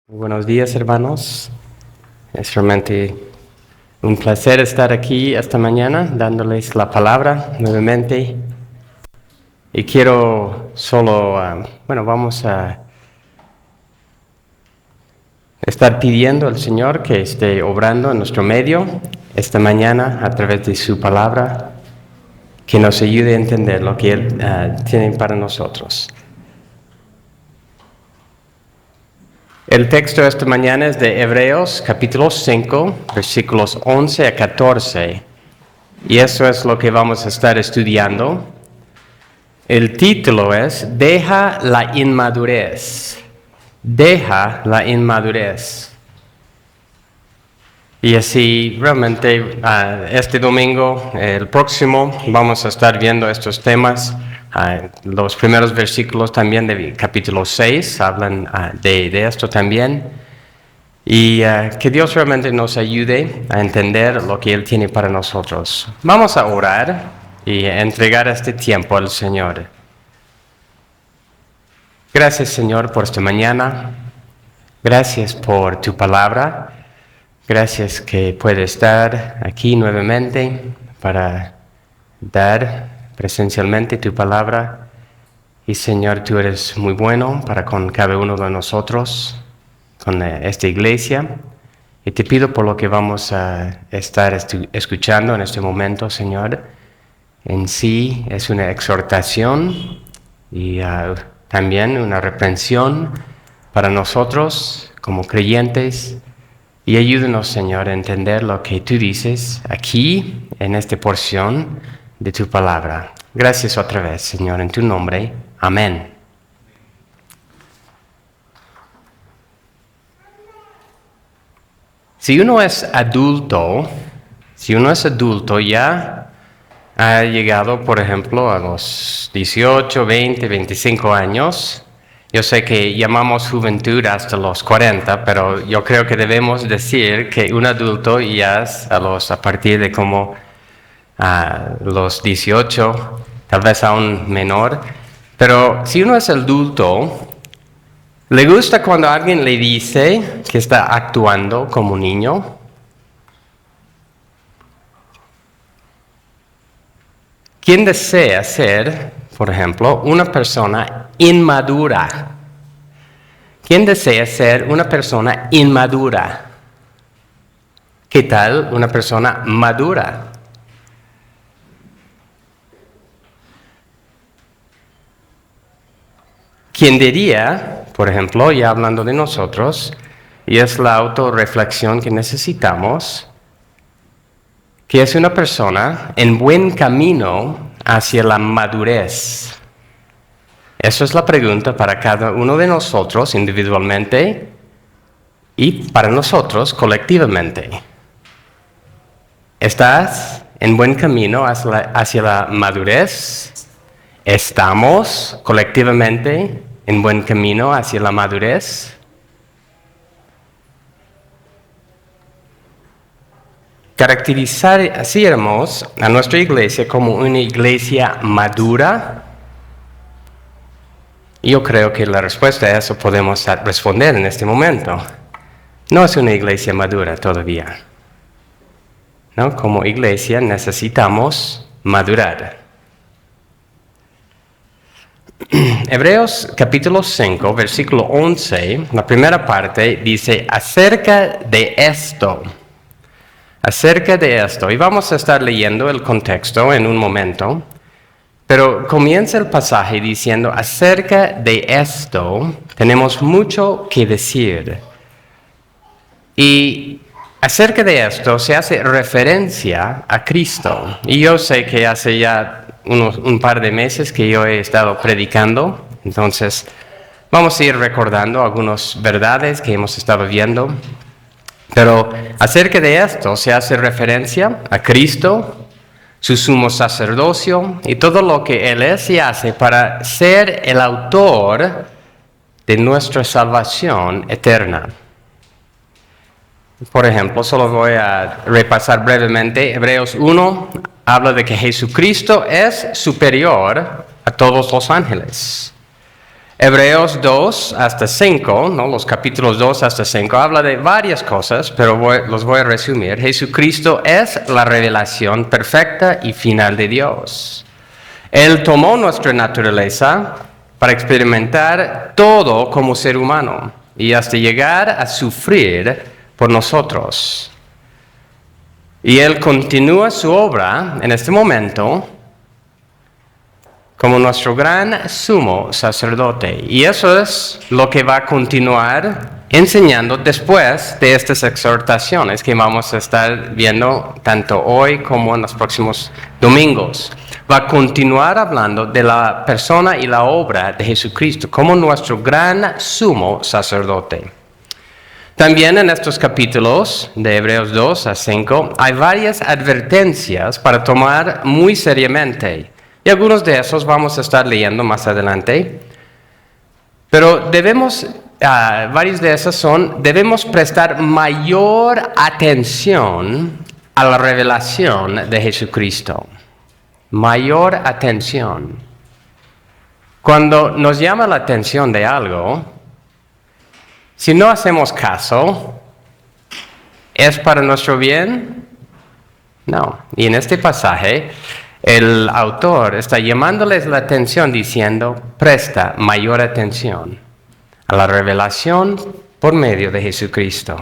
Buenos días, hermanos. Es realmente un placer estar aquí esta mañana dándoles la palabra nuevamente. Y quiero vamos a estar pidiendo al Señor que esté obrando en nuestro medio esta mañana a través de su palabra, que nos ayude a entender lo que Él tiene para nosotros. El texto de esta mañana es de Hebreos capítulo 5, versículos 11 a 14. Y eso es lo que vamos a estar estudiando. El título es Deja la inmadurez. Deja la inmadurez. Y así realmente este domingo, el próximo, vamos a estar viendo estos temas. Los primeros versículos también de capítulo 6 hablan de esto también. Y que Dios realmente nos ayude a entender lo que Él tiene para nosotros. Vamos a orar y a entregar este tiempo al Señor. Gracias, Señor, por esta mañana. Gracias por tu palabra. Gracias que puede estar aquí nuevamente para dar presencialmente tu palabra. Y Señor, tú eres muy bueno para con cada uno de nosotros, con esta iglesia. Y te pido por lo que vamos a estar escuchando en este momento, Señor. En sí es una exhortación y también una reprensión para nosotros como creyentes. Y ayúdanos, Señor, a entender lo que tú dices aquí, en esta porción de tu palabra. Gracias otra vez, Señor, en tu nombre. Amén. Si uno es adulto ya ha llegado, por ejemplo, a los 18, 20, 25 años. Yo sé que llamamos juventud hasta los 40, pero yo creo que debemos decir que un adulto ya es a partir de como los 18, tal vez aún menor. Pero si uno es adulto, ¿le gusta cuando alguien le dice que está actuando como un niño? ¿Quién desea ser, por ejemplo, una persona inmadura? ¿Quién desea ser una persona inmadura? ¿Qué tal una persona madura? ¿Quién diría, por ejemplo, ya hablando de nosotros, y es la autorreflexión que necesitamos, que es una persona en buen camino hacia la madurez? Esa es la pregunta para cada uno de nosotros individualmente y para nosotros colectivamente. ¿Estás en buen camino hacia la madurez? ¿Estamos colectivamente en buen camino hacia la madurez? ¿Caracterizaríamos a nuestra iglesia como una iglesia madura? Yo creo que la respuesta a eso podemos responder en este momento. No es una iglesia madura todavía. ¿No? Como iglesia necesitamos madurar. Hebreos capítulo 5, versículo 11, la primera parte dice acerca de esto. Y vamos a estar leyendo el contexto en un momento. Pero comienza el pasaje diciendo, acerca de esto tenemos mucho que decir. Y acerca de esto se hace referencia a Cristo. Y yo sé que hace ya un par de meses que yo he estado predicando. Entonces, vamos a ir recordando algunas verdades que hemos estado viendo. Pero acerca de esto se hace referencia a Cristo, su sumo sacerdocio y todo lo que Él es y hace para ser el autor de nuestra salvación eterna. Por ejemplo, solo voy a repasar brevemente. Hebreos 1 habla de que Jesucristo es superior a todos los ángeles. Hebreos 2 hasta 5, ¿no? Los capítulos 2 hasta 5, habla de varias cosas, pero los voy a resumir. Jesucristo es la revelación perfecta y final de Dios. Él tomó nuestra naturaleza para experimentar todo como ser humano y hasta llegar a sufrir por nosotros. Y Él continúa su obra en este momento como nuestro gran sumo sacerdote. Y eso es lo que va a continuar enseñando después de estas exhortaciones que vamos a estar viendo tanto hoy como en los próximos domingos. Va a continuar hablando de la persona y la obra de Jesucristo como nuestro gran sumo sacerdote. También en estos capítulos de Hebreos 2 a 5 hay varias advertencias para tomar muy seriamente. Y algunos de esos vamos a estar leyendo más adelante. Pero varios de esos debemos prestar mayor atención a la revelación de Jesucristo. Mayor atención. Cuando nos llama la atención de algo, si no hacemos caso, ¿es para nuestro bien? No. Y en este pasaje, el autor está llamándoles la atención diciendo, presta mayor atención a la revelación por medio de Jesucristo.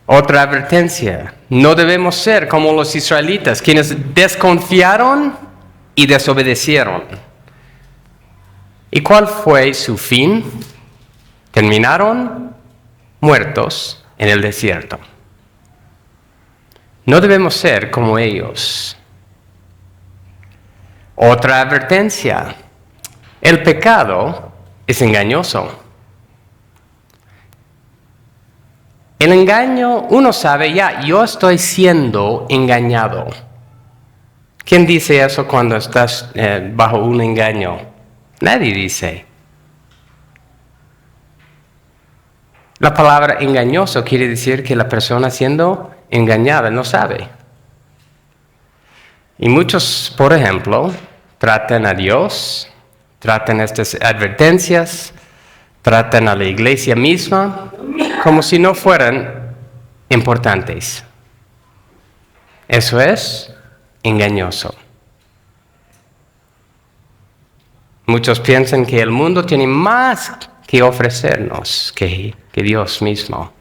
Otra advertencia, no debemos ser como los israelitas, quienes desconfiaron y desobedecieron. ¿Y cuál fue su fin? Terminaron muertos en el desierto. No debemos ser como ellos. Otra advertencia, el pecado es engañoso. El engaño, uno sabe yo estoy siendo engañado. ¿Quién dice eso cuando estás bajo un engaño? Nadie dice. La palabra engañoso quiere decir que la persona siendo engañada no sabe. Y muchos, por ejemplo, tratan a Dios, tratan estas advertencias, tratan a la iglesia misma como si no fueran importantes. Eso es engañoso. Muchos piensan que el mundo tiene más que ofrecernos que Dios mismo.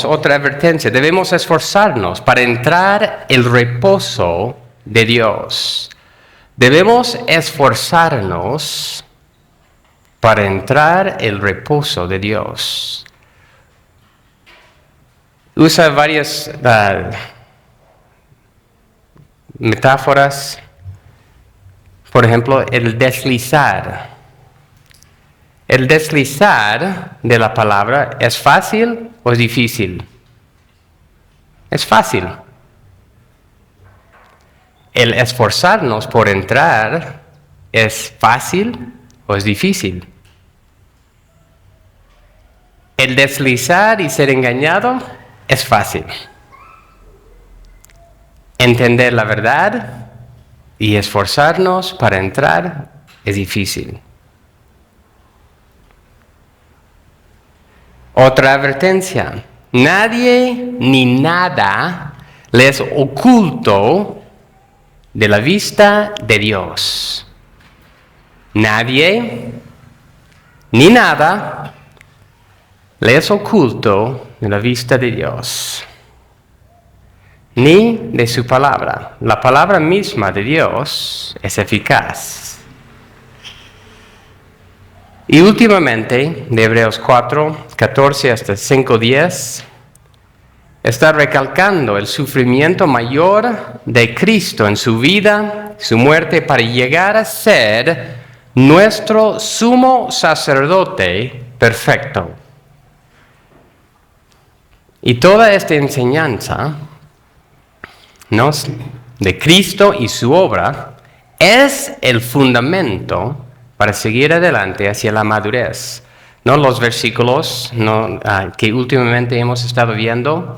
Otra advertencia, debemos esforzarnos para entrar el reposo de Dios. Debemos esforzarnos para entrar el reposo de Dios. Usa varias metáforas. Por ejemplo, el deslizar. ¿El deslizar de la palabra es fácil o es difícil? Es fácil. ¿El esforzarnos por entrar es fácil o es difícil? El deslizar y ser engañado es fácil. Entender la verdad y esforzarnos para entrar es difícil. Otra advertencia, nadie ni nada les oculto de la vista de Dios. Nadie ni nada les oculto de la vista de Dios, ni de su palabra. La palabra misma de Dios es eficaz. Y últimamente, de Hebreos 4, 14 hasta 5, 10, está recalcando el sufrimiento mayor de Cristo en su vida, su muerte, para llegar a ser nuestro sumo sacerdote perfecto. Y toda esta enseñanza, ¿no?, de Cristo y su obra es el fundamento para seguir adelante hacia la madurez, no los versículos que últimamente hemos estado viendo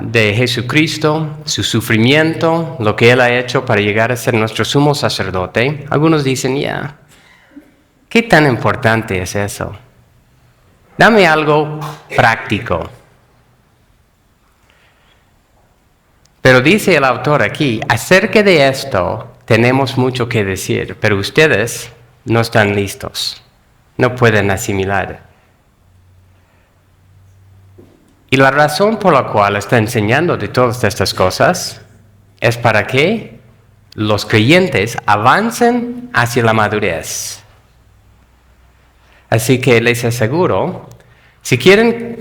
de Jesucristo, su sufrimiento, lo que Él ha hecho para llegar a ser nuestro sumo sacerdote. Algunos dicen, ¿qué tan importante es eso? Dame algo práctico. Pero dice el autor aquí, acerca de esto tenemos mucho que decir, pero ustedes no están listos, no pueden asimilar. Y la razón por la cual está enseñando de todas estas cosas es para que los creyentes avancen hacia la madurez. Así que les aseguro, si quieren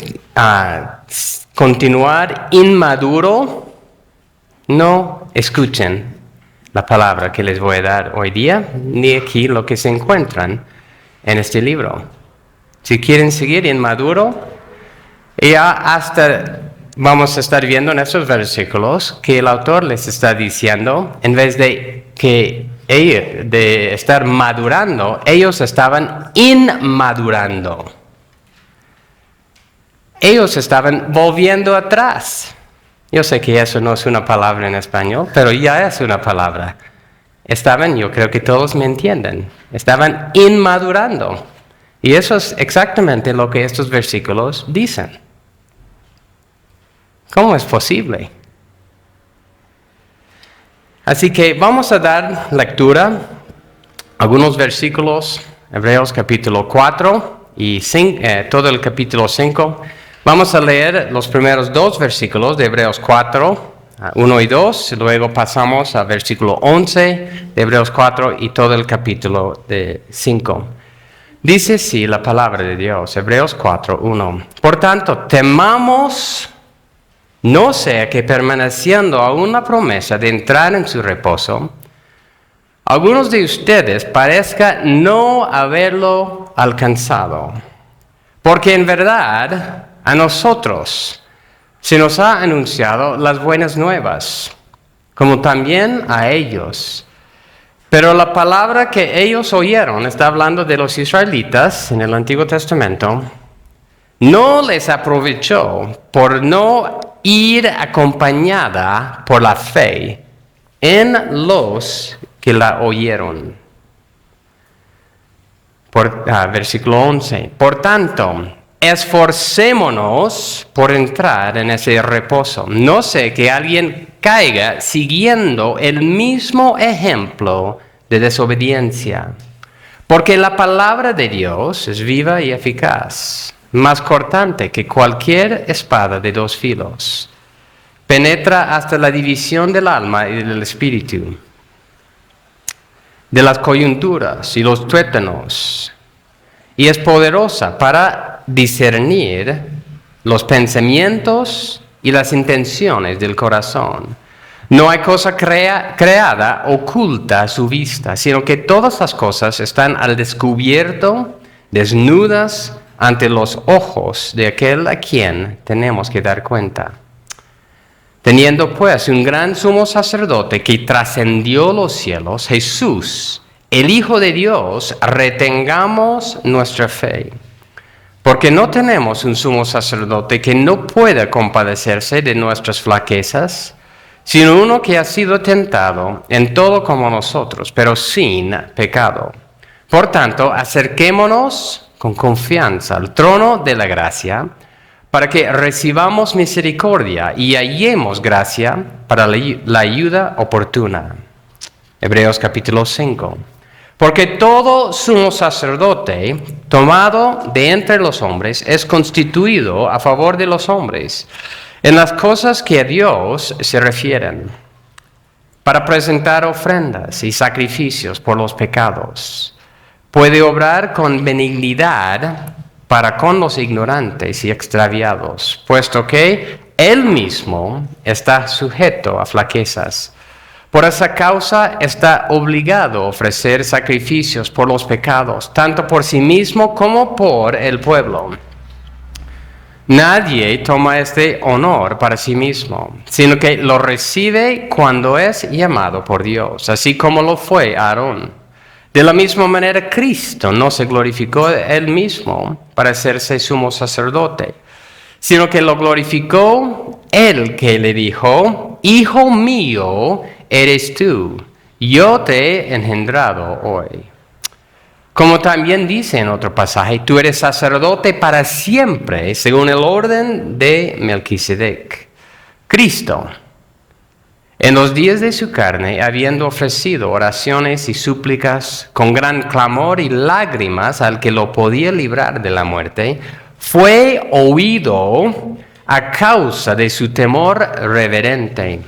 continuar inmaduro, no escuchen la palabra que les voy a dar hoy día, ni aquí lo que se encuentran en este libro. Si quieren seguir inmaduro, ya hasta vamos a estar viendo en estos versículos que el autor les está diciendo, en vez de estar madurando, ellos estaban inmadurando. Ellos estaban volviendo atrás. Yo sé que eso no es una palabra en español, pero ya es una palabra. Yo creo que todos me entienden, estaban inmadurando. Y eso es exactamente lo que estos versículos dicen. ¿Cómo es posible? Así que vamos a dar lectura a algunos versículos, Hebreos capítulo 4 y todo el capítulo 5. Vamos a leer los primeros 2 versículos de Hebreos 4, 1 y 2, y luego pasamos al versículo 11 de Hebreos 4 y todo el capítulo 5. Dice así la palabra de Dios, Hebreos 4, 1. Por tanto, temamos, no sea que permaneciendo aún la promesa de entrar en su reposo, algunos de ustedes parezca no haberlo alcanzado. Porque en verdad a nosotros se nos ha anunciado las buenas nuevas, como también a ellos. Pero la palabra que ellos oyeron, está hablando de los israelitas en el Antiguo Testamento, no les aprovechó por no ir acompañada por la fe en los que la oyeron. Versículo 11. Por tanto, esforcémonos por entrar en ese reposo. No sé que alguien caiga siguiendo el mismo ejemplo de desobediencia. Porque la palabra de Dios es viva y eficaz, más cortante que cualquier espada de 2 filos. Penetra hasta la división del alma y del espíritu, de las coyunturas y los tuétanos, y es poderosa para discernir los pensamientos y las intenciones del corazón. No hay cosa creada oculta a su vista, sino que todas las cosas están al descubierto, desnudas ante los ojos de aquel a quien tenemos que dar cuenta. Teniendo pues un gran sumo sacerdote que trascendió los cielos, Jesús, el Hijo de Dios, retengamos nuestra fe. Porque no tenemos un sumo sacerdote que no pueda compadecerse de nuestras flaquezas, sino uno que ha sido tentado en todo como nosotros, pero sin pecado. Por tanto, acerquémonos con confianza al trono de la gracia, para que recibamos misericordia y hallemos gracia para la ayuda oportuna. Hebreos capítulo 5. Porque todo sumo sacerdote tomado de entre los hombres es constituido a favor de los hombres, en las cosas que a Dios se refieren, para presentar ofrendas y sacrificios por los pecados. Puede obrar con benignidad para con los ignorantes y extraviados, puesto que Él mismo está sujeto a flaquezas. Por esa causa está obligado a ofrecer sacrificios por los pecados, tanto por sí mismo como por el pueblo. Nadie toma este honor para sí mismo, sino que lo recibe cuando es llamado por Dios, así como lo fue Aarón. De la misma manera, Cristo no se glorificó él mismo para hacerse sumo sacerdote, sino que lo glorificó él que le dijo: Hijo mío eres tú, yo te he engendrado hoy. Como también dice en otro pasaje, tú eres sacerdote para siempre, según el orden de Melquisedec. Cristo, en los días de su carne, habiendo ofrecido oraciones y súplicas con gran clamor y lágrimas al que lo podía librar de la muerte, fue oído a causa de su temor reverente.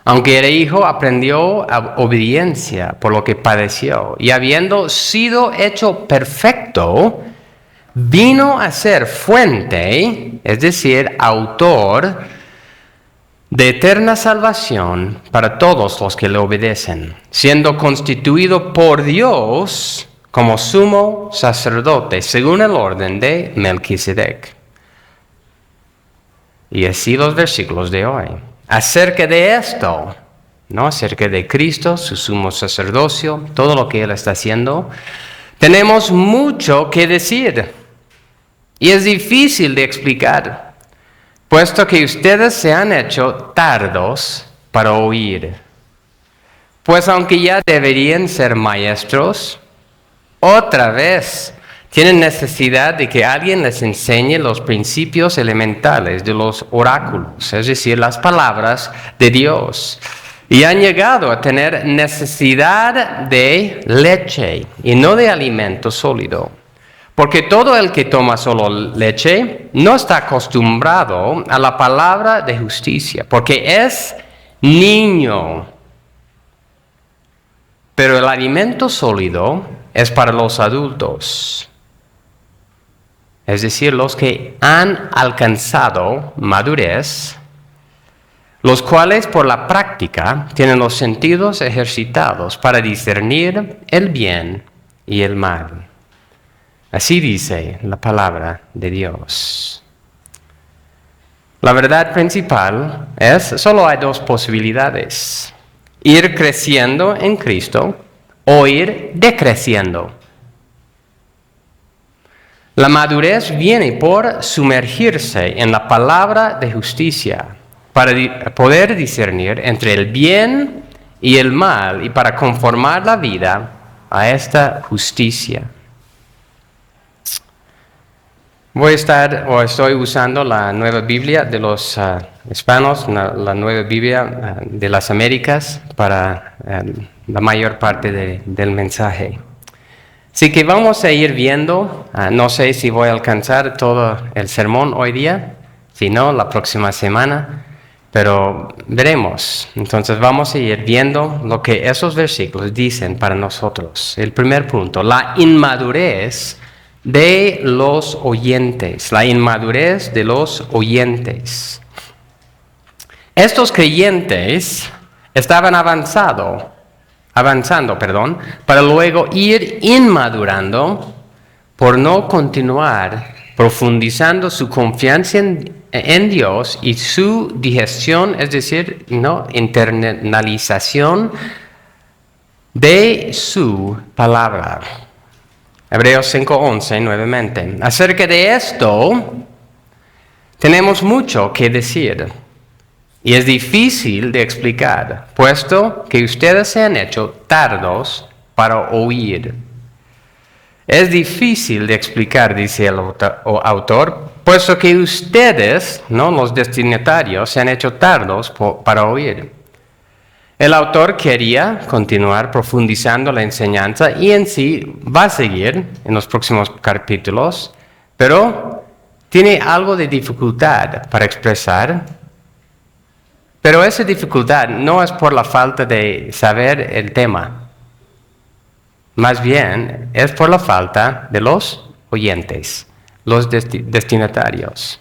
Aunque era hijo, aprendió obediencia por lo que padeció, y habiendo sido hecho perfecto, vino a ser fuente, es decir, autor de eterna salvación para todos los que le obedecen, siendo constituido por Dios como sumo sacerdote, según el orden de Melquisedec. Y así los versículos de hoy. Acerca de esto, ¿no? Acerca de Cristo, su sumo sacerdocio, todo lo que Él está haciendo, tenemos mucho que decir. Y es difícil de explicar, puesto que ustedes se han hecho tardos para oír. Pues aunque ya deberían ser maestros, otra vez tienen necesidad de que alguien les enseñe los principios elementales de los oráculos, es decir, las palabras de Dios. Y han llegado a tener necesidad de leche y no de alimento sólido. Porque todo el que toma solo leche no está acostumbrado a la palabra de justicia, porque es niño. Pero el alimento sólido es para los adultos, es decir, los que han alcanzado madurez, los cuales por la práctica tienen los sentidos ejercitados para discernir el bien y el mal. Así dice la palabra de Dios. La verdad principal es, solo hay dos posibilidades: ir creciendo en Cristo o ir decreciendo. La madurez viene por sumergirse en la palabra de justicia, para poder discernir entre el bien y el mal y para conformar la vida a esta justicia. Estoy usando la Nueva Biblia de los hispanos, la Nueva Biblia de las Américas para la mayor parte del mensaje. Así que vamos a ir viendo, no sé si voy a alcanzar todo el sermón hoy día, si no, la próxima semana, pero veremos. Entonces vamos a ir viendo lo que esos versículos dicen para nosotros. El primer punto, la inmadurez de los oyentes, la inmadurez de los oyentes. Estos creyentes estaban avanzando, para luego ir inmadurando por no continuar profundizando su confianza en Dios y su digestión, es decir, internalización de su palabra. Hebreos 5:11 nuevamente. Acerca de esto tenemos mucho que decir. Y es difícil de explicar, puesto que ustedes se han hecho tardos para oír. Es difícil de explicar, dice el autor, puesto que ustedes, los destinatarios, se han hecho tardos para oír. El autor quería continuar profundizando la enseñanza y en sí va a seguir en los próximos capítulos, pero tiene algo de dificultad para expresar. Pero esa dificultad no es por la falta de saber el tema. Más bien es por la falta de los oyentes, los destinatarios.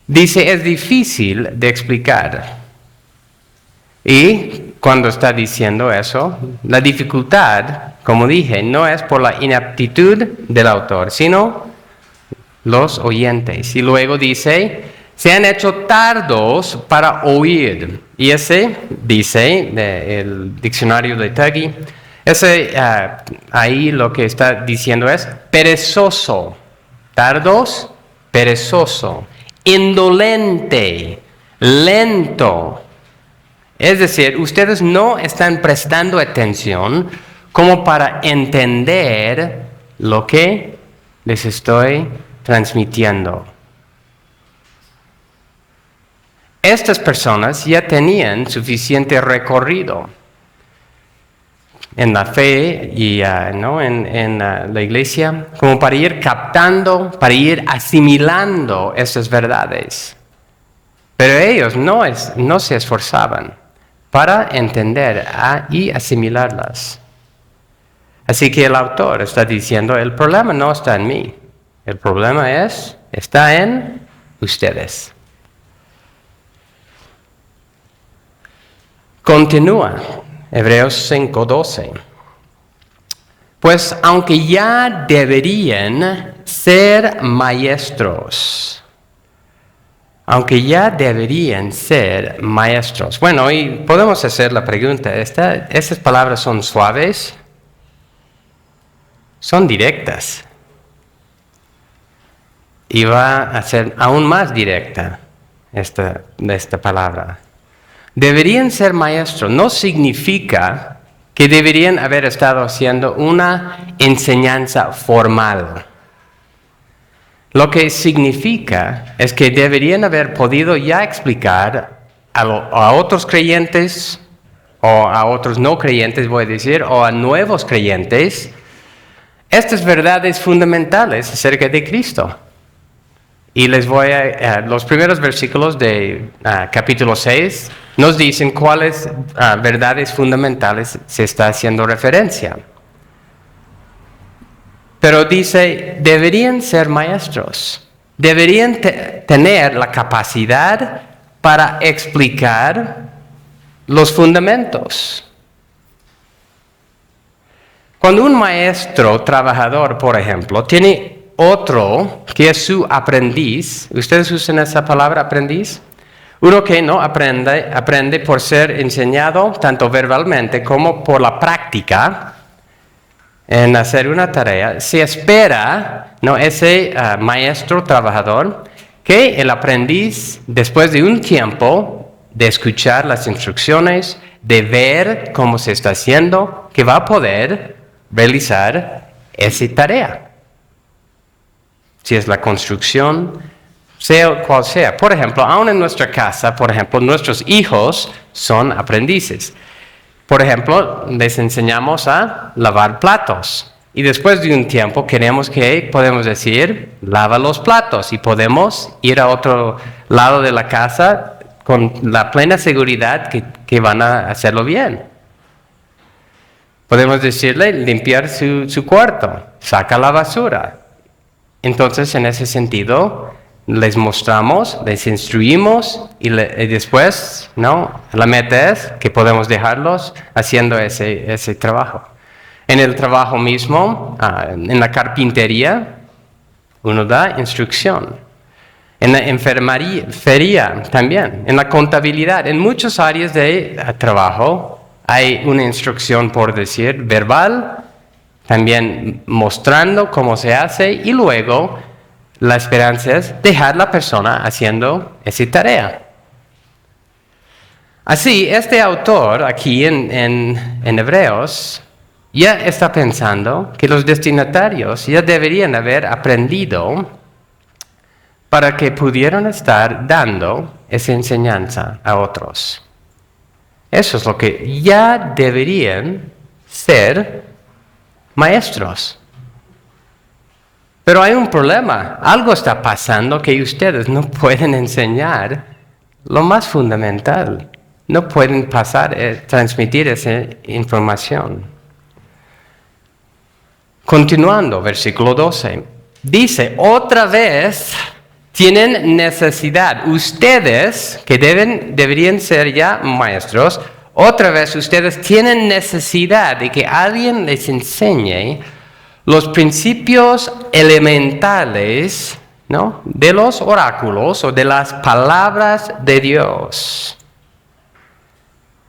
Dice, es difícil de explicar. Y cuando está diciendo eso, la dificultad, como dije, no es por la inaptitud del autor, sino los oyentes. Y luego dice, se han hecho tardos para oír. Y ese, dice el diccionario de Tuggy, Ahí lo que está diciendo es perezoso, tardos, perezoso, indolente, lento. Es decir, ustedes no están prestando atención como para entender lo que les estoy transmitiendo. Estas personas ya tenían suficiente recorrido en la fe y en la iglesia como para ir captando, para ir asimilando esas verdades. Pero ellos no se esforzaban para entender y asimilarlas. Así que el autor está diciendo, el problema no está en mí, el problema está en ustedes. Continúa, Hebreos 5:12. Pues aunque ya deberían ser maestros, Bueno, y podemos hacer la pregunta, ¿estas palabras son suaves? Son directas. Y va a ser aún más directa esta palabra. Deberían ser maestros. No significa que deberían haber estado haciendo una enseñanza formal. Lo que significa es que deberían haber podido ya explicar a otros creyentes, o a otros no creyentes, voy a decir, o a nuevos creyentes, estas verdades fundamentales acerca de Cristo. Y los primeros versículos de capítulo 6 nos dicen cuáles verdades fundamentales se está haciendo referencia. Pero dice, deberían ser maestros, deberían tener la capacidad para explicar los fundamentos. Cuando un maestro trabajador, por ejemplo, tiene otro que es su aprendiz, ¿ustedes usan esa palabra aprendiz? Uno que no aprende por ser enseñado tanto verbalmente como por la práctica en hacer una tarea. Se espera, ese maestro trabajador, que el aprendiz, después de un tiempo de escuchar las instrucciones, de ver cómo se está haciendo, que va a poder realizar esa tarea. Si es la construcción, sea cual sea. Por ejemplo, aún en nuestra casa, nuestros hijos son aprendices. Por ejemplo, les enseñamos a lavar platos. Y después de un tiempo podemos decir, lava los platos. Y podemos ir a otro lado de la casa con la plena seguridad que van a hacerlo bien. Podemos decirle, limpiar su cuarto, saca la basura. Entonces, en ese sentido, les mostramos, les instruimos y después, la meta es que podemos dejarlos haciendo ese trabajo. En el trabajo mismo, en la carpintería, uno da instrucción. En la enfermería también, en la contabilidad, en muchas áreas de trabajo hay una instrucción, por decir, verbal, también mostrando cómo se hace y luego la esperanza es dejar a la persona haciendo esa tarea. Así, este autor aquí en Hebreos ya está pensando que los destinatarios ya deberían haber aprendido para que pudieran estar dando esa enseñanza a otros. Eso es lo que ya deberían ser maestros. Pero hay un problema. Algo está pasando que ustedes no pueden enseñar lo más fundamental. No pueden transmitir esa información. Continuando, versículo 12. Dice, otra vez tienen necesidad. Ustedes, que deberían ser ya maestros, otra vez ustedes tienen necesidad de que alguien les enseñe los principios elementales, de los oráculos o de las palabras de Dios.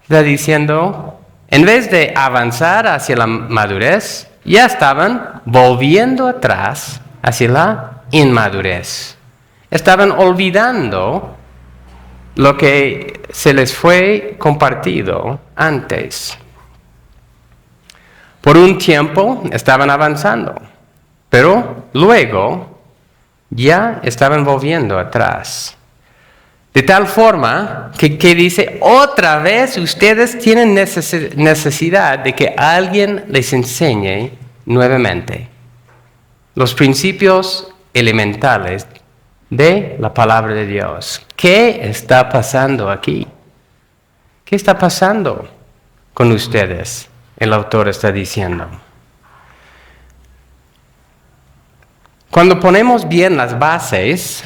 Está diciendo, en vez de avanzar hacia la madurez, ya estaban volviendo atrás hacia la inmadurez. Estaban olvidando lo que se les fue compartido antes. Por un tiempo estaban avanzando, pero luego ya estaban volviendo atrás. De tal forma que dice, otra vez ustedes tienen necesidad de que alguien les enseñe nuevamente los principios elementales de la palabra de Dios. ¿Qué está pasando aquí? ¿Qué está pasando con ustedes? El autor está diciendo. Cuando ponemos bien las bases,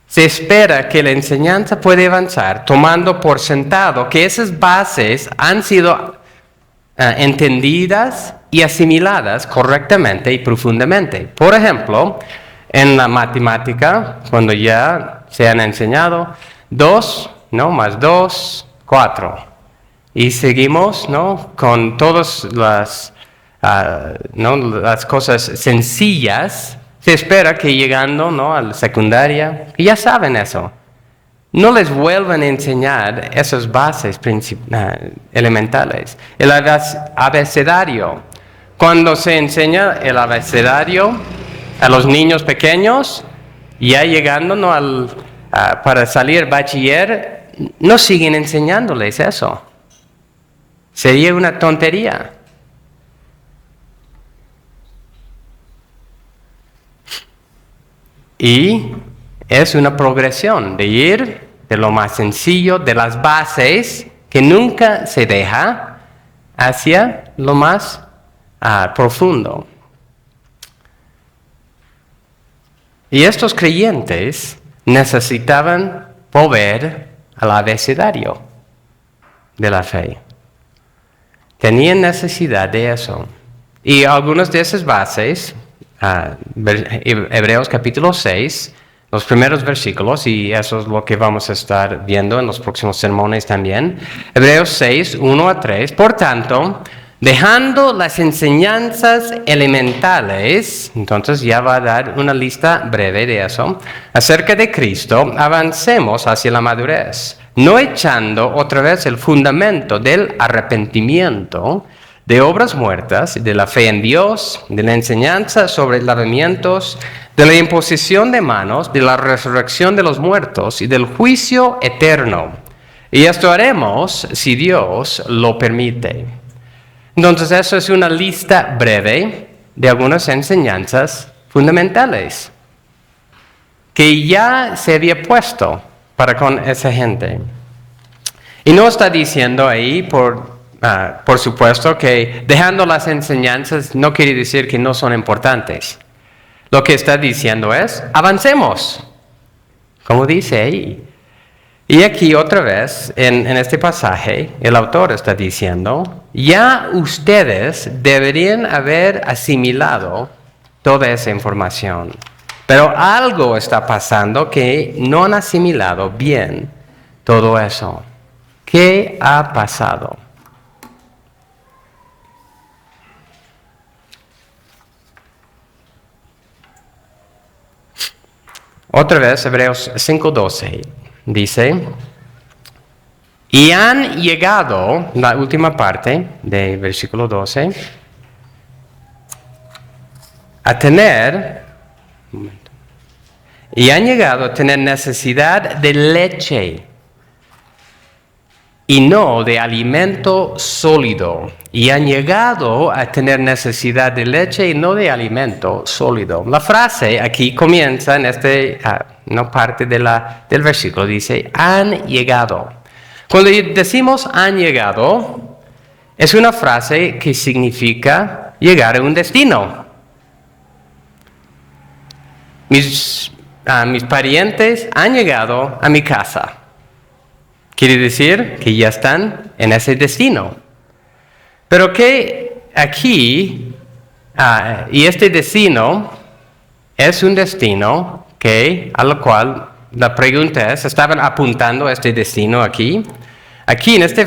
se espera que la enseñanza puede avanzar tomando por sentado que esas bases han sido entendidas y asimiladas correctamente y profundamente. Por ejemplo, en la matemática, cuando ya se han enseñado 2, ¿no? Más 2, 4. Y seguimos, ¿no? Con todas las cosas sencillas. Se espera que llegando, ¿no? A la secundaria, que ya saben eso. No les vuelvan a enseñar esas bases elementales. El abecedario. Cuando se enseña el abecedario a los niños pequeños, ya llegando, ¿no? Para salir bachiller, no siguen enseñándoles eso. Sería una tontería. Y es una progresión de ir de lo más sencillo, de las bases, que nunca se deja, hacia lo más profundo. Y estos creyentes necesitaban volver al abecedario de la fe. Tenían necesidad de eso. Y algunas de esas bases, Hebreos capítulo 6, los primeros versículos, y eso es lo que vamos a estar viendo en los próximos sermones también. Hebreos 6, 1 a 3. Por tanto, dejando las enseñanzas elementales, entonces ya va a dar una lista breve de eso, acerca de Cristo, avancemos hacia la madurez, no echando otra vez el fundamento del arrepentimiento, de obras muertas, de la fe en Dios, de la enseñanza sobre lavamientos, de la imposición de manos, de la resurrección de los muertos y del juicio eterno. Y esto haremos si Dios lo permite. Entonces, eso es una lista breve de algunas enseñanzas fundamentales que ya se había puesto para con esa gente. Y no está diciendo ahí, por supuesto, que dejando las enseñanzas no quiere decir que no son importantes. Lo que está diciendo es, avancemos, como dice ahí. Y aquí otra vez, en este pasaje, el autor está diciendo, ya ustedes deberían haber asimilado toda esa información. Pero algo está pasando que no han asimilado bien todo eso. ¿Qué ha pasado? Otra vez, Hebreos 5:12, dice, y han llegado, la última parte del versículo 12, a tener necesidad de leche y no de alimento sólido. Y han llegado a tener necesidad de leche y no de alimento sólido. La frase aquí comienza en parte del versículo, dice, han llegado. Cuando decimos han llegado, es una frase que significa llegar a un destino. Mis parientes han llegado a mi casa. Quiere decir que ya están en ese destino. Pero que aquí, y este destino es un destino a lo cual la pregunta es, ¿estaban apuntando a este destino aquí? Aquí en este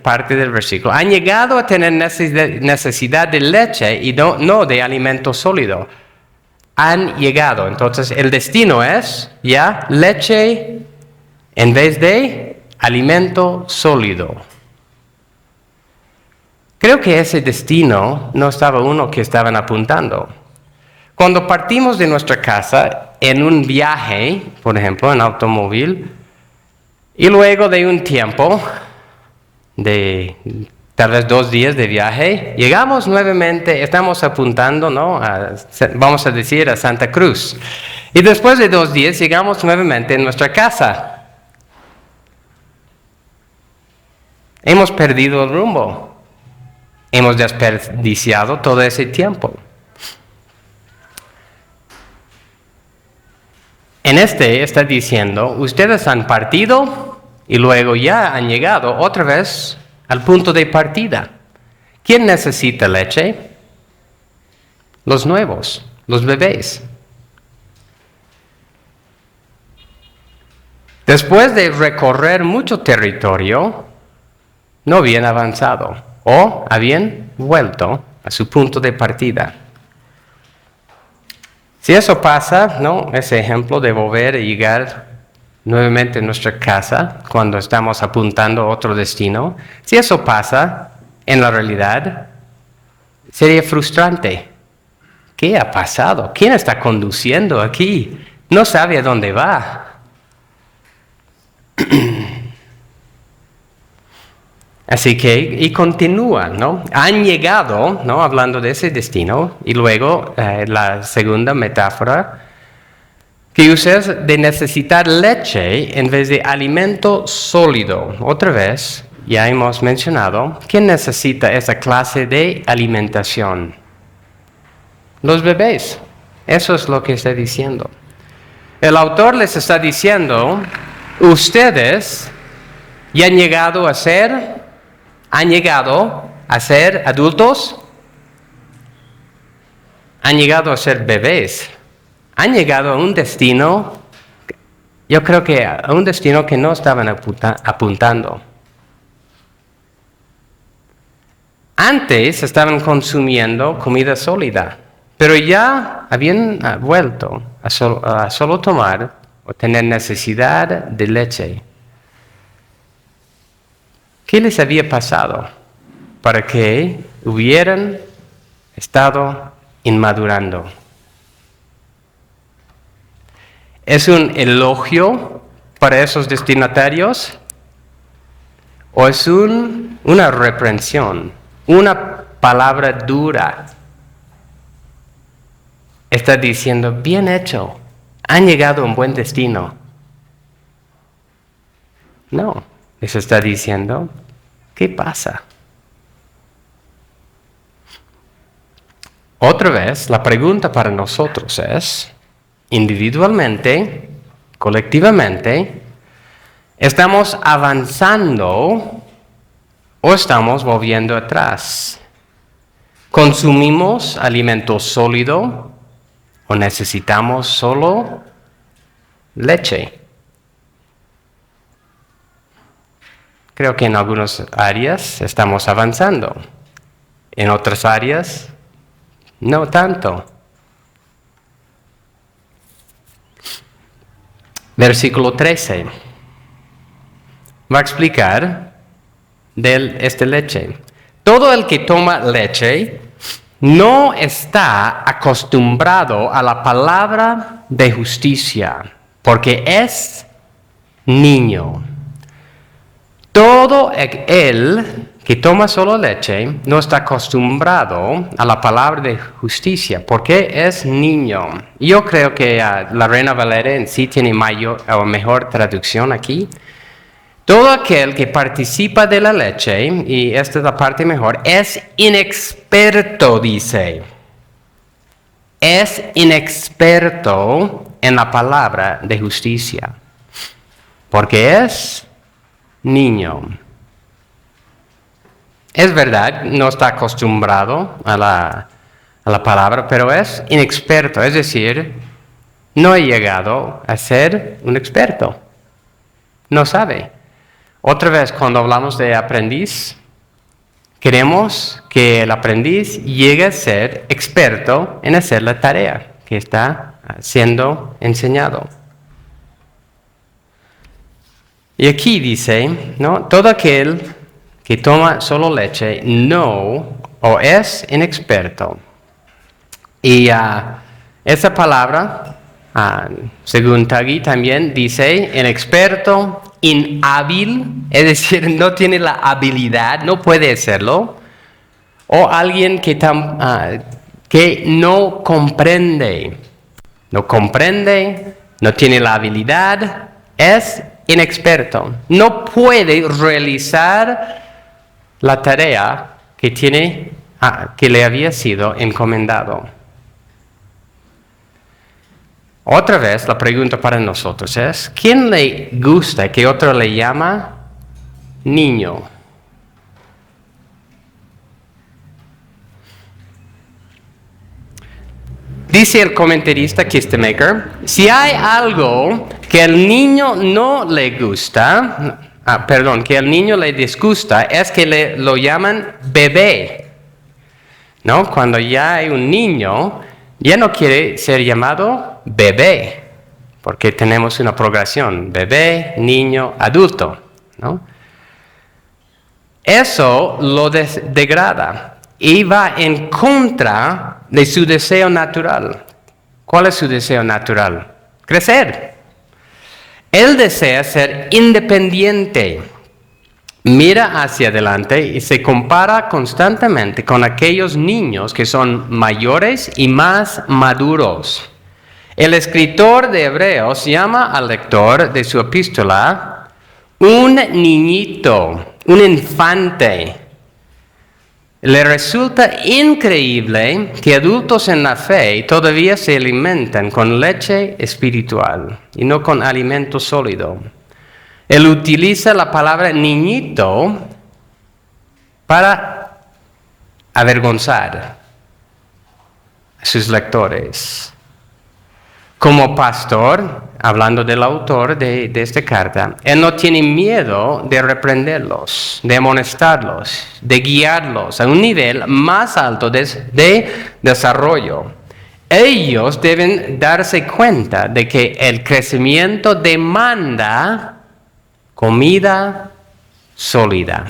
parte del versículo, han llegado a tener necesidad de leche y no de alimento sólido. Han llegado. Entonces el destino es ya leche en vez de alimento sólido. Creo que ese destino no estaba uno que estaban apuntando. Cuando partimos de nuestra casa en un viaje, por ejemplo, en automóvil, y luego de un tiempo, de tal vez 2 días de viaje, llegamos nuevamente, estamos apuntando, ¿no? Vamos a decir, a Santa Cruz. Y después de 2 días llegamos nuevamente en nuestra casa. Hemos perdido el rumbo. Hemos desperdiciado todo ese tiempo. En está diciendo, ustedes han partido y luego ya han llegado otra vez al punto de partida. ¿Quién necesita leche? Los nuevos, los bebés. Después de recorrer mucho territorio, no habían avanzado o habían vuelto a su punto de partida. Si eso pasa, ¿no? Ese ejemplo de volver a llegar nuevamente a nuestra casa cuando estamos apuntando a otro destino, si eso pasa en la realidad, sería frustrante. ¿Qué ha pasado? ¿Quién está conduciendo aquí? No sabe a dónde va. Así que, y continúa, ¿no? Han llegado, ¿no? Hablando de ese destino, y luego la segunda metáfora que usas de necesitar leche en vez de alimento sólido. Otra vez, ya hemos mencionado, ¿quién necesita esa clase de alimentación? Los bebés. Eso es lo que está diciendo. El autor les está diciendo, ustedes ya han llegado a ser adultos, han llegado a ser bebés, han llegado a un destino, yo creo que a un destino que no estaban apuntando. Antes estaban consumiendo comida sólida, pero ya habían vuelto a solo tomar o tener necesidad de leche. ¿Qué les había pasado para que hubieran estado inmadurando? ¿Es un elogio para esos destinatarios? ¿O es una reprensión? Una palabra dura. Está diciendo, bien hecho, han llegado a un buen destino. No, les está diciendo, ¿qué pasa? Otra vez, la pregunta para nosotros es, individualmente, colectivamente, ¿estamos avanzando o estamos volviendo atrás? ¿Consumimos alimento sólido o necesitamos solo leche? Creo que en algunas áreas estamos avanzando, en otras áreas no tanto. Versículo 13 va a explicar de esta leche. Todo el que toma leche no está acostumbrado a la palabra de justicia, porque es niño. Todo el que toma solo leche no está acostumbrado a la palabra de justicia, porque es niño. Yo creo que la Reina Valera en sí tiene mejor traducción aquí. Todo aquel que participa de la leche, y esta es la parte mejor, es inexperto, dice. Es inexperto en la palabra de justicia, porque es niño. Es verdad, no está acostumbrado a la palabra, pero es inexperto, es decir, no ha llegado a ser un experto. No sabe. Otra vez, cuando hablamos de aprendiz, queremos que el aprendiz llegue a ser experto en hacer la tarea que está siendo enseñado. Y aquí dice, ¿no? Todo aquel que toma solo leche no o es inexperto. Y esa palabra, según Tagui también dice inexperto, inhábil, es decir, no tiene la habilidad, no puede hacerlo, o alguien que no comprende, no tiene la habilidad, es inexperto, no puede realizar la tarea que le había sido encomendado. Otra vez, la pregunta para nosotros es, ¿quién le gusta que otro le llama niño? Dice el comentarista Kistemaker, si hay algo que al niño no le gusta, que al niño le disgusta, es que lo llaman bebé. ¿No? Cuando ya hay un niño, ya no quiere ser llamado bebé, porque tenemos una progresión, bebé, niño, adulto, ¿no? Eso lo degrada y va en contra de su deseo natural. ¿Cuál es su deseo natural? Crecer. Él desea ser independiente. Mira hacia adelante y se compara constantemente con aquellos niños que son mayores y más maduros. El escritor de Hebreos llama al lector de su epístola un niñito, un infante. Le resulta increíble que adultos en la fe todavía se alimentan con leche espiritual y no con alimento sólido. Él utiliza la palabra niñito para avergonzar a sus lectores. Como pastor, hablando del autor de esta carta, él no tiene miedo de reprenderlos, de amonestarlos, de guiarlos a un nivel más alto de desarrollo. Ellos deben darse cuenta de que el crecimiento demanda comida sólida.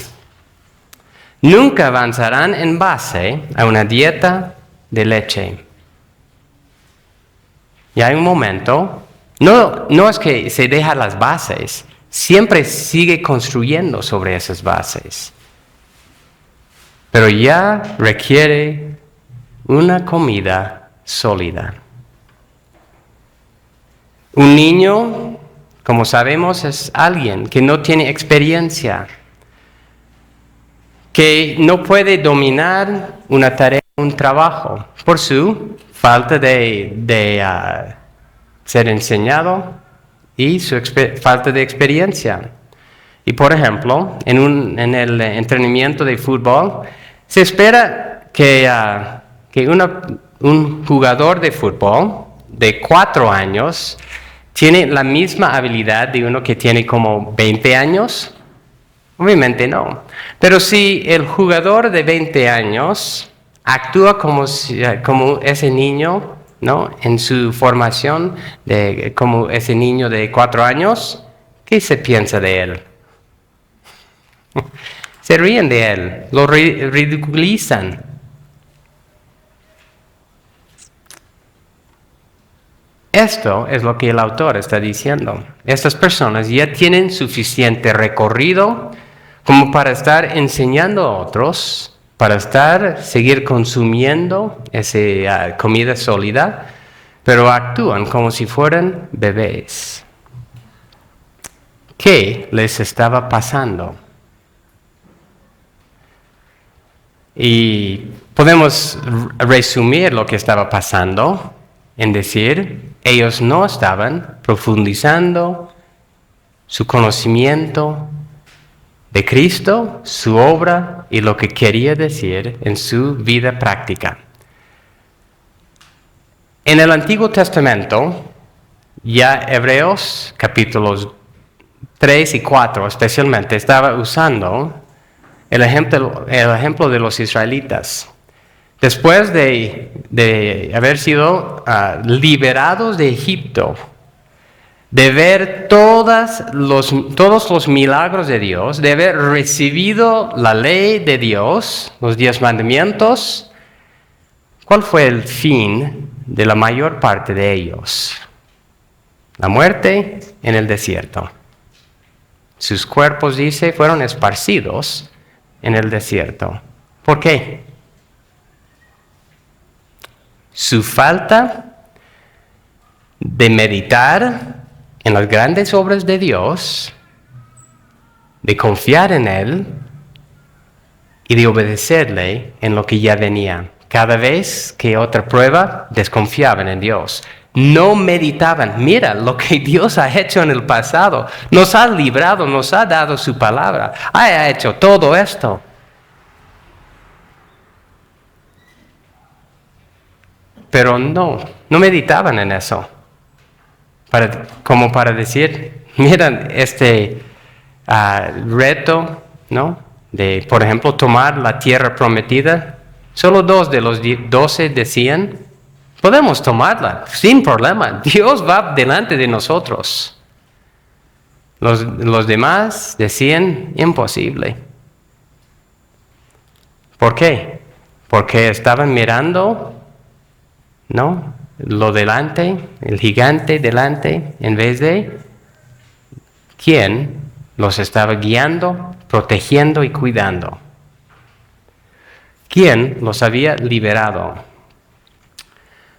Nunca avanzarán en base a una dieta de leche. Y hay un momento, no es que se deja las bases, siempre sigue construyendo sobre esas bases. Pero ya requiere una comida sólida. Un niño, como sabemos, es alguien que no tiene experiencia, que no puede dominar una tarea, un trabajo, por su falta de ser enseñado y su falta de experiencia. Y por ejemplo, en el entrenamiento de fútbol, se espera que un jugador de fútbol de 4 años tiene la misma habilidad de uno que tiene como 20 años. Obviamente no. Pero si el jugador de 20 años actúa como ese niño, ¿no? En su formación, como ese niño de 4 años, ¿qué se piensa de él? Se ríen de él, lo ridiculizan. Esto es lo que el autor está diciendo. Estas personas ya tienen suficiente recorrido como para estar enseñando a otros, para seguir consumiendo esa comida sólida, pero actúan como si fueran bebés. ¿Qué les estaba pasando? Y podemos resumir lo que estaba pasando en decir, ellos no estaban profundizando su conocimiento de Cristo, su obra y lo que quería decir en su vida práctica. En el Antiguo Testamento, ya Hebreos capítulos 3 y 4 especialmente, estaba usando el ejemplo de los israelitas. Después de haber sido liberados de Egipto, de ver todos los milagros de Dios, de haber recibido la ley de Dios, los 10 mandamientos, ¿cuál fue el fin de la mayor parte de ellos? La muerte en el desierto. Sus cuerpos, dice, fueron esparcidos en el desierto. ¿Por qué? Su falta de meditar en las grandes obras de Dios, de confiar en Él y de obedecerle en lo que ya venía. Cada vez que otra prueba, desconfiaban en Dios. No meditaban, mira lo que Dios ha hecho en el pasado. Nos ha librado, nos ha dado su palabra. Ha hecho todo esto. Pero no meditaban en eso. Como para decir, miren este reto, ¿no? De, por ejemplo, tomar la tierra prometida. Solo 2 de los 12 decían, podemos tomarla sin problema. Dios va delante de nosotros. Los demás decían, imposible. ¿Por qué? Porque estaban mirando, ¿no? Lo delante, el gigante delante, en vez de quién los estaba guiando, protegiendo y cuidando. ¿Quién los había liberado?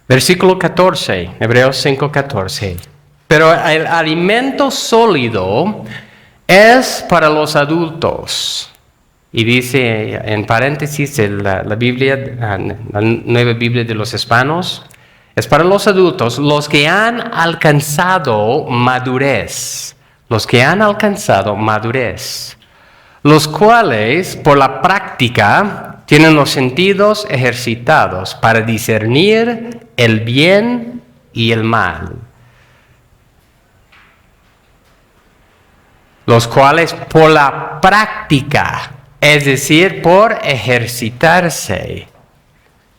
Versículo 14, Hebreos 5:14. Pero el alimento sólido es para los adultos. Y dice en paréntesis la Biblia, la Nueva Biblia de los Hispanos, es para los adultos, los que han alcanzado madurez. Los que han alcanzado madurez. Los cuales, por la práctica, tienen los sentidos ejercitados para discernir el bien y el mal. Los cuales, por la práctica, es decir, por ejercitarse,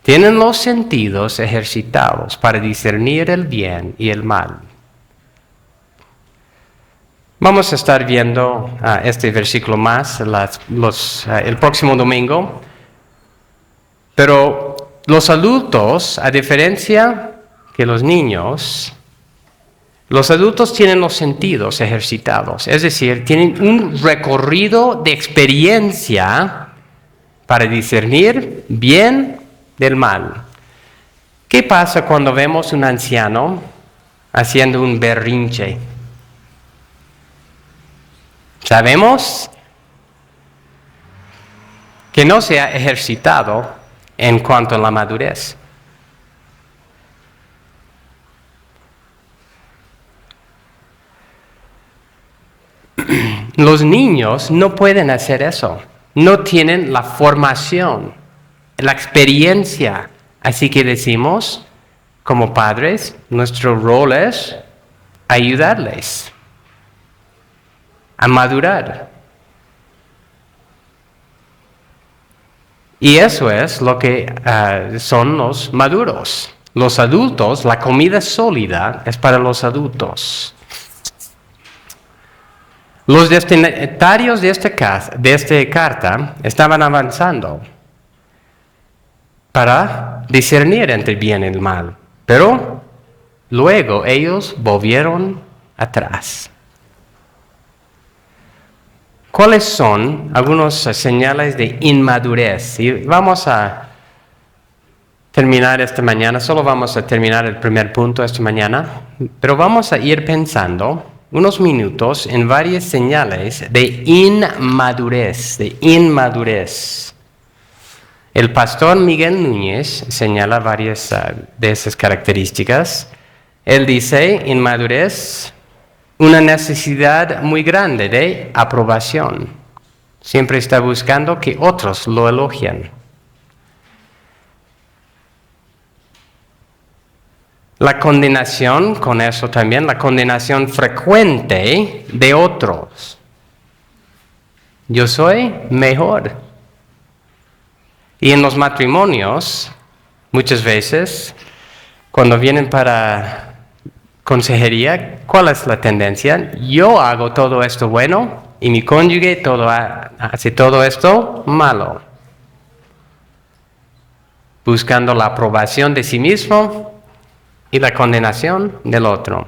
tienen los sentidos ejercitados para discernir el bien y el mal. Vamos a estar viendo este versículo más el próximo domingo. Pero los adultos, a diferencia que los niños, los adultos tienen los sentidos ejercitados. Es decir, tienen un recorrido de experiencia para discernir bien del mal. ¿Qué pasa cuando vemos un anciano haciendo un berrinche? Sabemos que no se ha ejercitado en cuanto a la madurez. Los niños no pueden hacer eso. No tienen la formación, la experiencia. Así que decimos, como padres, nuestro rol es ayudarles a madurar. Y eso es lo que son los maduros. Los adultos, la comida sólida es para los adultos. Los destinatarios de esta carta estaban avanzando para discernir entre el bien y el mal. Pero luego ellos volvieron atrás. ¿Cuáles son algunas señales de inmadurez? Y vamos a terminar esta mañana, solo vamos a terminar el primer punto esta mañana, pero vamos a ir pensando unos minutos en varias señales de inmadurez, El pastor Miguel Núñez señala varias de esas características. Él dice, inmadurez, una necesidad muy grande de aprobación. Siempre está buscando que otros lo elogien. La condenación, con eso también, la condenación frecuente de otros. Yo soy mejor. Y en los matrimonios, muchas veces, cuando vienen para consejería, ¿cuál es la tendencia? Yo hago todo esto bueno y mi cónyuge hace todo esto malo. Buscando la aprobación de sí mismo y la condenación del otro.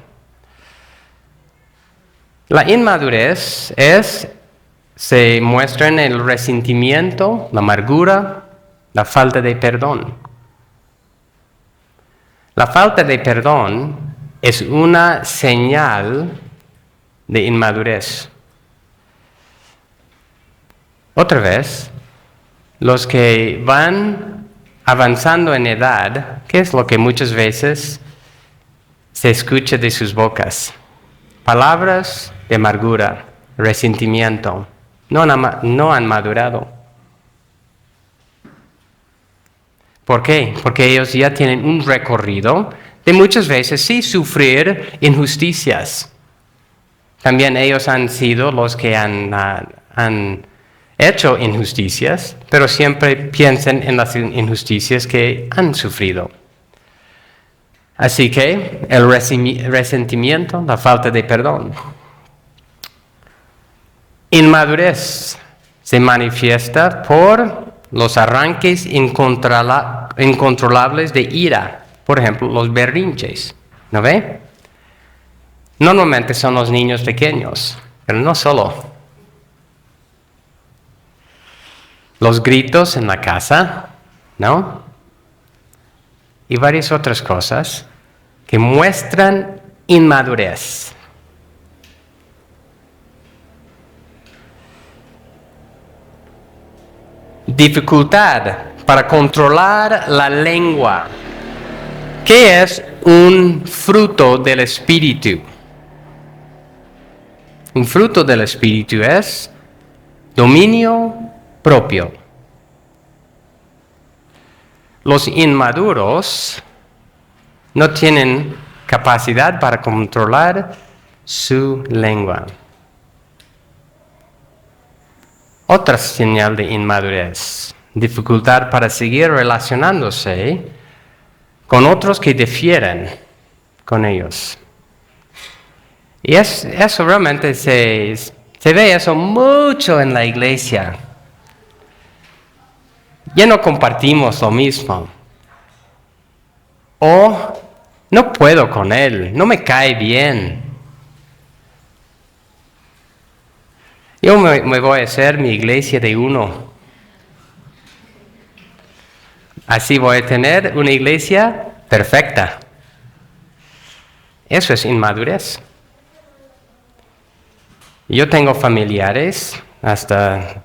La inmadurez se muestra en el resentimiento, la amargura, la falta de perdón. La falta de perdón es una señal de inmadurez. Otra vez, los que van avanzando en edad, ¿qué es lo que muchas veces se escucha de sus bocas? Palabras de amargura, resentimiento. No han madurado. ¿Por qué? Porque ellos ya tienen un recorrido de muchas veces sí sufrir injusticias. También ellos han sido los que han hecho injusticias, pero siempre piensan en las injusticias que han sufrido. Así que el resentimiento, la falta de perdón. Inmadurez se manifiesta por los arranques incontrolables de ira. Por ejemplo, los berrinches. ¿No ve? Normalmente son los niños pequeños, pero no solo. Los gritos en la casa, ¿no? Y varias otras cosas que muestran inmadurez. Dificultad para controlar la lengua. ¿Qué es un fruto del Espíritu? Un fruto del Espíritu es dominio propio. Los inmaduros no tienen capacidad para controlar su lengua. Otra señal de inmadurez, dificultad para seguir relacionándose con otros que difieren con ellos. Y eso realmente se ve eso mucho en la iglesia. Ya no compartimos lo mismo. O no puedo con él, no me cae bien. Yo me voy a hacer mi iglesia de uno. Así voy a tener una iglesia perfecta. Eso es inmadurez. Yo tengo familiares, hasta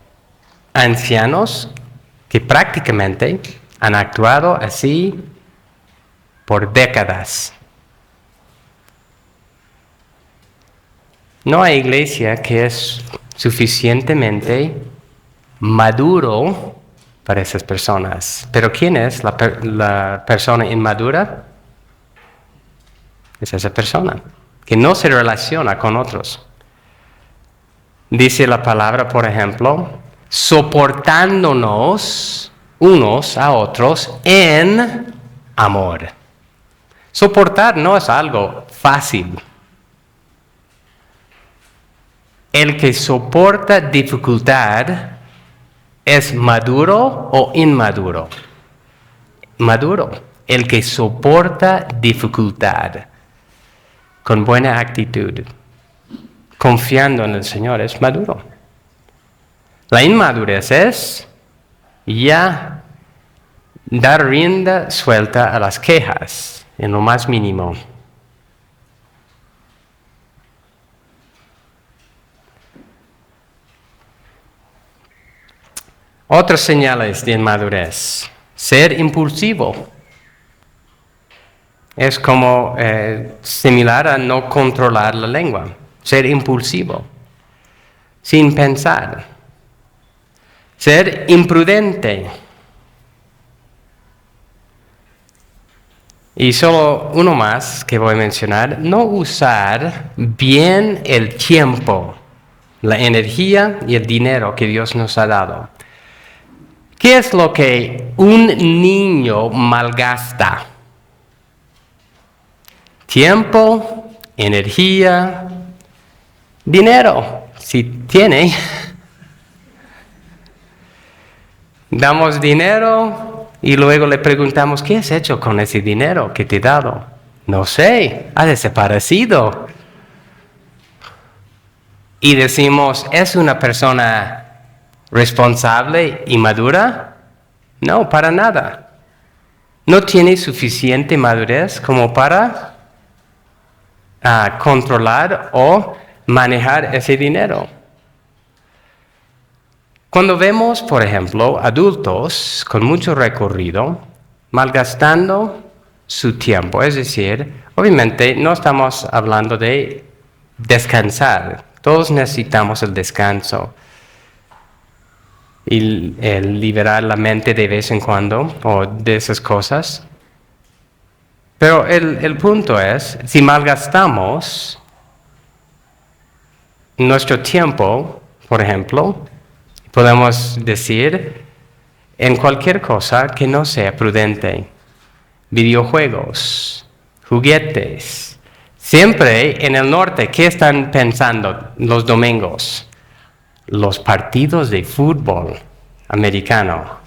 ancianos, que prácticamente han actuado así por décadas. No hay iglesia que es suficientemente maduro para esas personas. Pero ¿quién es la persona inmadura? Es esa persona que no se relaciona con otros. Dice la palabra, por ejemplo, soportándonos unos a otros en amor. Soportar no es algo fácil. El que soporta dificultad es maduro o inmaduro. Maduro. El que soporta dificultad con buena actitud, confiando en el Señor, es maduro. La inmadurez es ya dar rienda suelta a las quejas en lo más mínimo. Otras señales de inmadurez. Ser impulsivo. Es como similar a no controlar la lengua. Ser impulsivo. Sin pensar. Ser imprudente. Y solo uno más que voy a mencionar, no usar bien el tiempo, la energía y el dinero que Dios nos ha dado. ¿Qué es lo que un niño malgasta? Tiempo, energía, dinero, si tiene. Damos dinero y luego le preguntamos, ¿qué has hecho con ese dinero que te he dado? No sé, ha desaparecido. Y decimos, ¿es una persona responsable y madura? No, para nada. No tiene suficiente madurez como para controlar o manejar ese dinero. Cuando vemos, por ejemplo, adultos con mucho recorrido malgastando su tiempo, es decir, obviamente no estamos hablando de descansar, todos necesitamos el descanso y el liberar la mente de vez en cuando o de esas cosas. Pero el punto es, si malgastamos nuestro tiempo, por ejemplo, podemos decir en cualquier cosa que no sea prudente. Videojuegos, juguetes. Siempre en el norte, ¿qué están pensando los domingos? Los partidos de fútbol americano.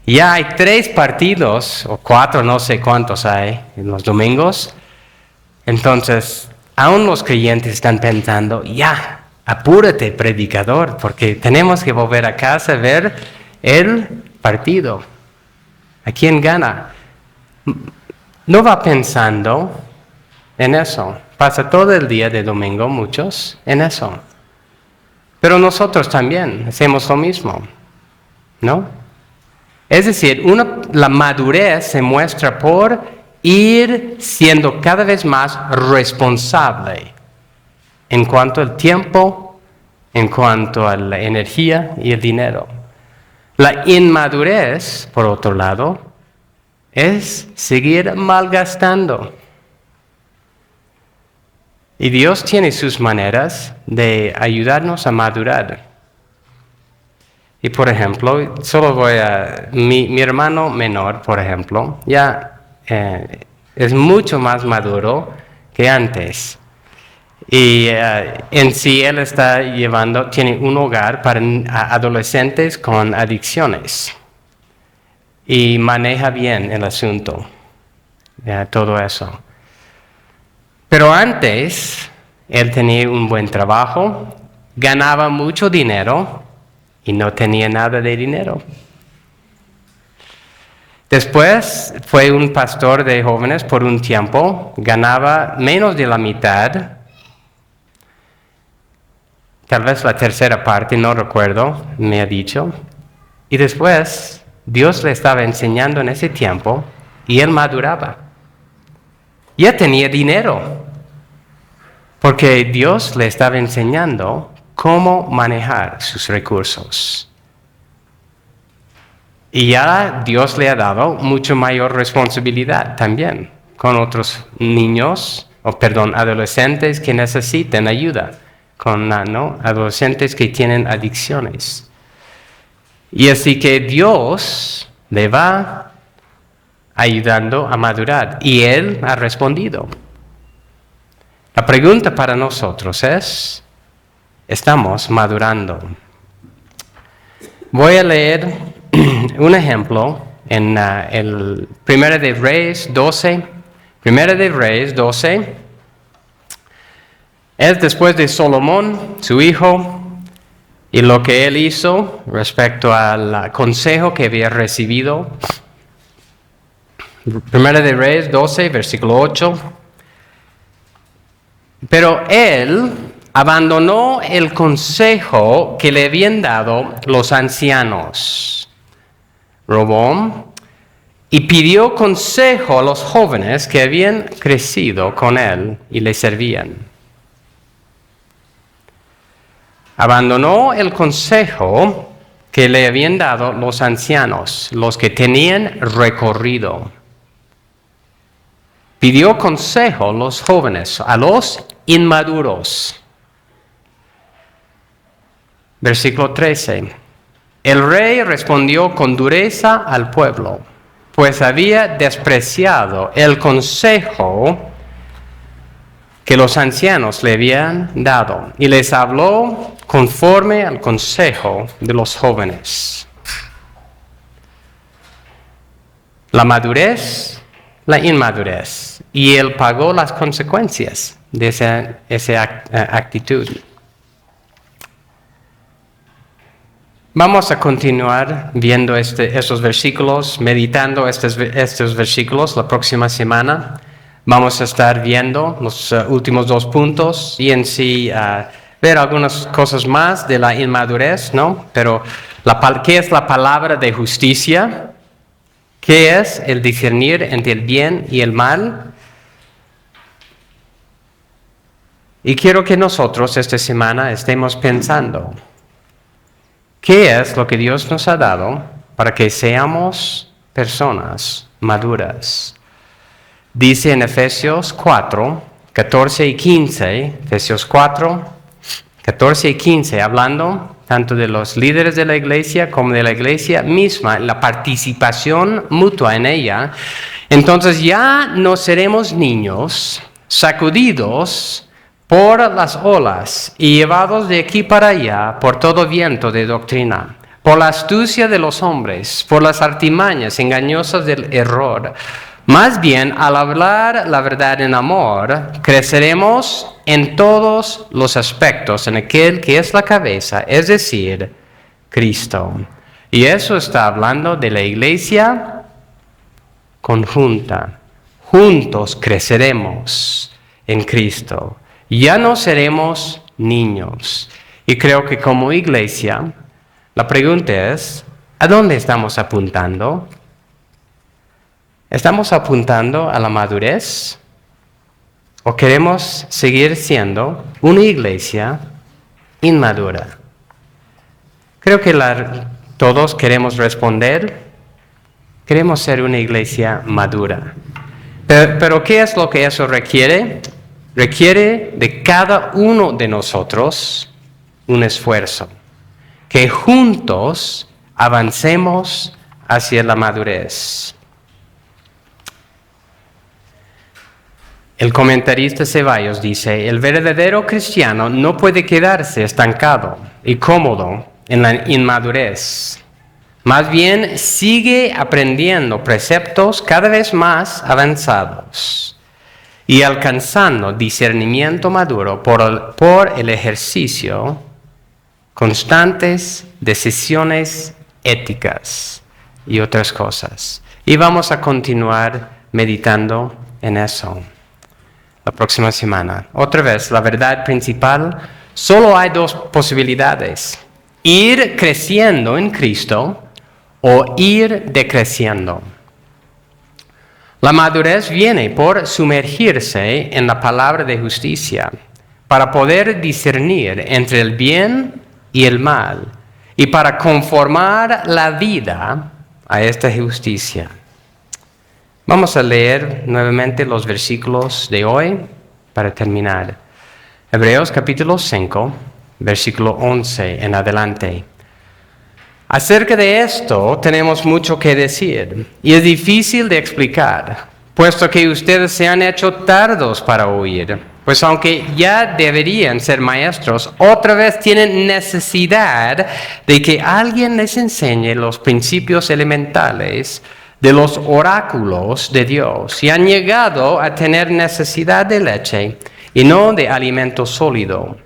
Ya hay 3 partidos, o 4, no sé cuántos hay en los domingos. Entonces, aún los creyentes están pensando, ya, apúrate, predicador, porque tenemos que volver a casa a ver el partido. ¿A quién gana? No va pensando en eso. Pasa todo el día de domingo, muchos, en eso. Pero nosotros también hacemos lo mismo, ¿no? Es decir, la madurez se muestra por ir siendo cada vez más responsable en cuanto al tiempo, en cuanto a la energía y el dinero. La inmadurez, por otro lado, es seguir malgastando. Y Dios tiene sus maneras de ayudarnos a madurar. Y por ejemplo, mi hermano menor, por ejemplo, ya es mucho más maduro que antes. Y en sí él tiene un hogar para adolescentes con adicciones. Y maneja bien el asunto, todo eso. Pero antes, él tenía un buen trabajo, ganaba mucho dinero, y no tenía nada de dinero. Después fue un pastor de jóvenes por un tiempo, ganaba menos de la mitad, tal vez la tercera parte, no recuerdo, me ha dicho. Y después Dios le estaba enseñando en ese tiempo y él maduraba. Ya tenía dinero, porque Dios le estaba enseñando cómo manejar sus recursos. Y ya Dios le ha dado mucho mayor responsabilidad también con otros adolescentes que necesiten ayuda, con adolescentes que tienen adicciones. Y así que Dios le va ayudando a madurar y Él ha respondido. La pregunta para nosotros es, ¿estamos madurando? Voy a leer un ejemplo en el 1 de Reyes 12. 1 de Reyes 12 es después de Salomón, su hijo, y lo que él hizo respecto al consejo que había recibido. 1 de Reyes 12, versículo 8. Pero él abandonó el consejo que le habían dado los ancianos, Roboam, y pidió consejo a los jóvenes que habían crecido con él y le servían. Abandonó el consejo que le habían dado los ancianos, los que tenían recorrido. pidió consejo a los jóvenes, a los inmaduros. Versículo 13. El rey respondió con dureza al pueblo, pues había despreciado el consejo que los ancianos le habían dado, y les habló conforme al consejo de los jóvenes. La madurez, la inmadurez, y él pagó las consecuencias de esa actitud. Vamos a continuar viendo estos versículos, meditando estos versículos la próxima semana. Vamos a estar viendo los últimos 2 puntos y en sí ver algunas cosas más de la inmadurez, ¿no? Pero, ¿qué es la palabra de justicia? ¿Qué es el discernir entre el bien y el mal? Y quiero que nosotros esta semana estemos pensando, ¿qué es lo que Dios nos ha dado para que seamos personas maduras? Dice en Efesios 4, 14 y 15, Efesios 4, 14 y 15, hablando tanto de los líderes de la iglesia como de la iglesia misma, la participación mutua en ella. Entonces ya no seremos niños sacudidos por las olas y llevados de aquí para allá por todo viento de doctrina, por la astucia de los hombres, por las artimañas engañosas del error. Más bien, al hablar la verdad en amor, creceremos en todos los aspectos en aquel que es la cabeza, es decir, Cristo. Y eso está hablando de la iglesia conjunta. Juntos creceremos en Cristo. Ya no seremos niños. Y creo que como iglesia, la pregunta es, ¿a dónde estamos apuntando? ¿Estamos apuntando a la madurez? ¿O queremos seguir siendo una iglesia inmadura? Creo que todos queremos responder, queremos ser una iglesia madura. Pero ¿qué es lo que eso requiere? Requiere de cada uno de nosotros un esfuerzo. Que juntos avancemos hacia la madurez. El comentarista Ceballos dice, el verdadero cristiano no puede quedarse estancado y cómodo en la inmadurez. Más bien sigue aprendiendo preceptos cada vez más avanzados y alcanzando discernimiento maduro por el ejercicio constantes decisiones éticas y otras cosas. Y vamos a continuar meditando en eso la próxima semana. Otra vez, la verdad principal, solo hay 2 posibilidades. Ir creciendo en Cristo o ir decreciendo. La madurez viene por sumergirse en la palabra de justicia, para poder discernir entre el bien y el mal, y para conformar la vida a esta justicia. Vamos a leer nuevamente los versículos de hoy para terminar. Hebreos capítulo 5, versículo 11 en adelante. Acerca de esto tenemos mucho que decir, y es difícil de explicar, puesto que ustedes se han hecho tardos para oír. Pues aunque ya deberían ser maestros, otra vez tienen necesidad de que alguien les enseñe los principios elementales de los oráculos de Dios, y han llegado a tener necesidad de leche y no de alimento sólido.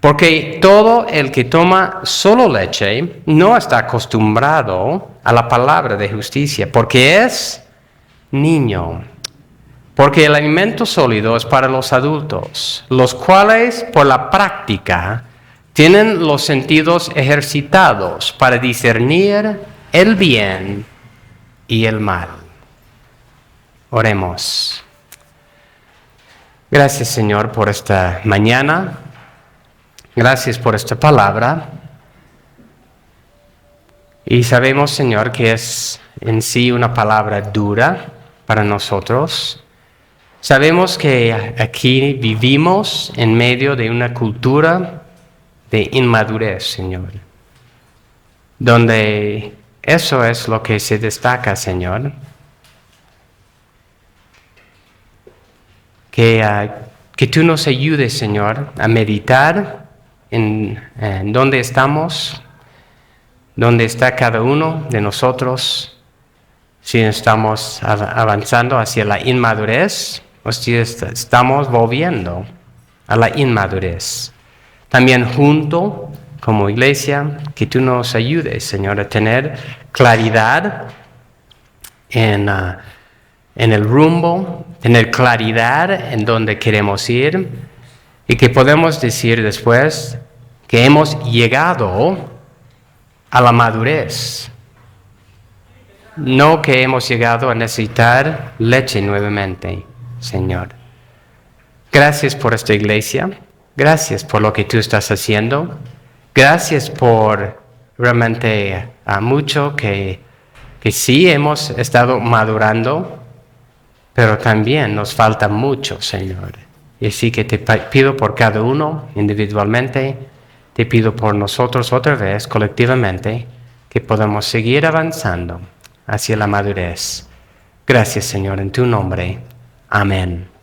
Porque todo el que toma solo leche no está acostumbrado a la palabra de justicia, porque es niño. Porque el alimento sólido es para los adultos, los cuales por la práctica tienen los sentidos ejercitados para discernir el bien y el mal. Oremos. Gracias, Señor, por esta mañana. Gracias por esta palabra. Y sabemos, Señor, que es en sí una palabra dura para nosotros. Sabemos que aquí vivimos en medio de una cultura de inmadurez, Señor, donde eso es lo que se destaca, Señor. Que tú nos ayudes, Señor, a meditar en dónde estamos, dónde está cada uno de nosotros, si estamos avanzando hacia la inmadurez o si estamos volviendo a la inmadurez. También junto, como iglesia, que tú nos ayudes, Señor, a tener claridad en el rumbo, tener claridad en dónde queremos ir y que podemos decir después que hemos llegado a la madurez. No que hemos llegado a necesitar leche nuevamente, Señor. Gracias por esta iglesia. Gracias por lo que tú estás haciendo. Gracias por realmente mucho que sí hemos estado madurando, pero también nos falta mucho, Señor. Y así que te pido por cada uno individualmente, te pido por nosotros otra vez, colectivamente, que podamos seguir avanzando hacia la madurez. Gracias, Señor, en tu nombre. Amén.